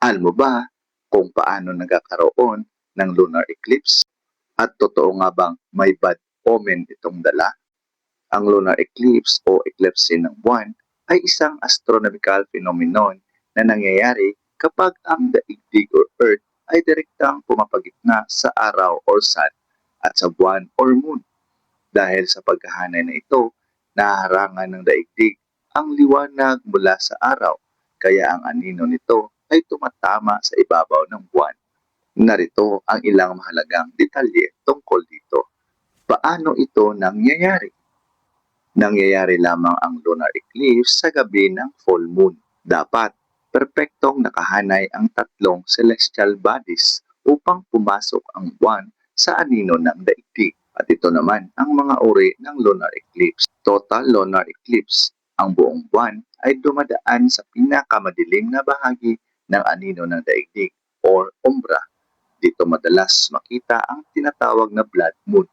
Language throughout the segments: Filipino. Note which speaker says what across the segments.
Speaker 1: Alam mo ba kung paano nagkakaroon ng lunar eclipse? At totoo nga bang may bad omen itong dala? Ang lunar eclipse o eclipse ng buwan ay isang astronomical phenomenon na nangyayari kapag ang daigdig or Earth ay direktang pumapagitna sa araw or sun at sa buwan or moon. Dahil sa pagkahanay na ito, naharangan ng daigdig ang liwanag mula sa araw, kaya ang anino nito ay tumatama sa ibabaw ng buwan. Narito ang ilang mahalagang detalye tungkol dito. Paano ito nangyayari? Nangyayari lamang ang lunar eclipse sa gabi ng full moon. Dapat perpektong nakahanay ang tatlong celestial bodies upang pumasok ang buwan sa anino ng daigdig. At ito naman ang mga uri ng lunar eclipse. Total lunar eclipse. Ang buong buwan ay dumadaan sa pinakamadilim na bahagi ng anino ng daigdig or umbra. Dito madalas makita ang tinatawag na blood moon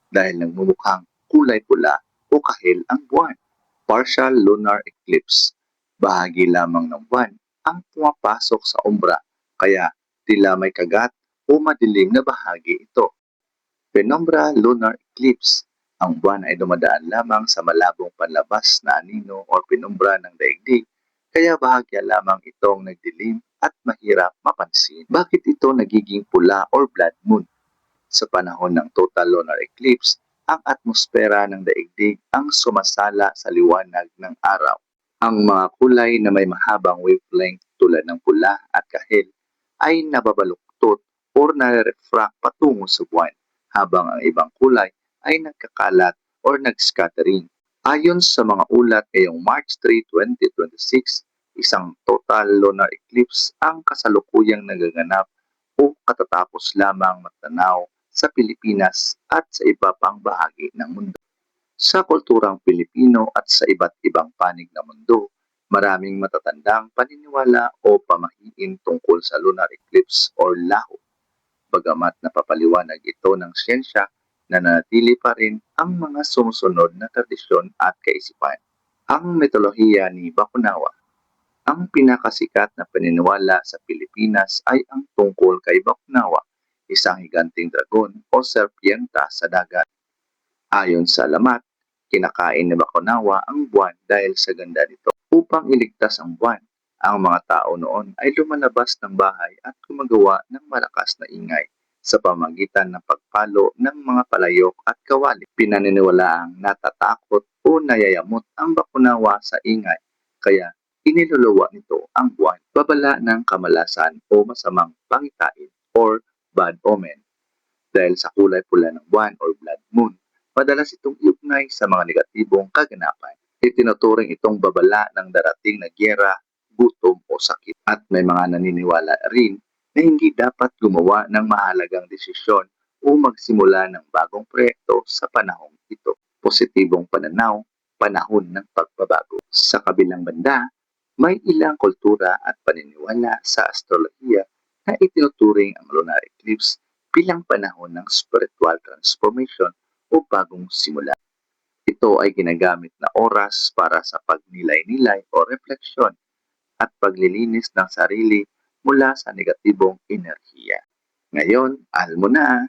Speaker 1: dahil nagmumukhang kulay pula o kahil ang buwan. Partial lunar eclipse. Bahagi lamang ng buwan ang pumapasok sa umbra, kaya tila may kagat o madilim na bahagi ito. Penumbra lunar eclipse. Ang buwan ay dumadaan lamang sa malabong panlabas na anino o penumbra ng daigdig, kaya bahagya lamang itong nagdilim at mahirap mapansin. Bakit ito nagiging pula or blood moon? Sa panahon ng total lunar eclipse, ang atmosfera ng daigdig ang sumasala sa liwanag ng araw. Ang mga kulay na may mahabang wavelength tulad ng pula at kahil ay nababaluktot o nare-refract patungo sa buwan, habang ang ibang kulay ay nagkakalat o nag-scattering. Ayon sa mga ulat ngayong March 3, 2026, isang total lunar eclipse ang kasalukuyang nagaganap o katatapos lamang matanaw sa Pilipinas at sa iba pang bahagi ng mundo. Sa kulturang Pilipino at sa iba't ibang panig ng mundo, maraming matatandang paniniwala o pamahiin tungkol sa lunar eclipse or laho. Bagamat napapaliwanag ito ng siyensya, nananatili pa rin ang mga sumusunod na tradisyon at kaisipan. Ang mitolohiya ni Bakunawa. Ang pinakasikat na paniniwala sa Pilipinas ay ang tungkol kay Bakunawa, isang higanting dragon o serpienta sa dagat. Ayon sa alamat, kinakain ni Bakunawa ang buwan dahil sa ganda nito. Upang iligtas ang buwan, ang mga tao noon ay lumalabas ng bahay at gumagawa ng malakas na ingay sa pamamagitan ng pagpalo ng mga palayok at kawali. Pinaniniwalaang natatakot o nayayamot ang Bakunawa sa ingay, kaya iniluluwa nito ang buwan, babala ng kamalasan o masamang pangitain or bad omen. Dahil sa kulay pula ng buwan or blood moon, madalas itong iugnay sa mga negatibong kaganapan. Itinuturing itong babala ng darating na gyera, gutom o sakit. At may mga naniniwala rin na hindi dapat gumawa ng mahalagang desisyon o magsimula ng bagong proyekto sa panahong ito. Positibong pananaw, panahon ng pagbabago. Sa kabilang banda, may ilang kultura at paniniwala sa astrolohiya na itinuturing ang lunar eclipse bilang panahon ng spiritual transformation o bagong simula. Ito ay ginagamit na oras para sa pagnilay-nilay o refleksyon at paglilinis ng sarili mula sa negatibong enerhiya. Ngayon, alam mo na.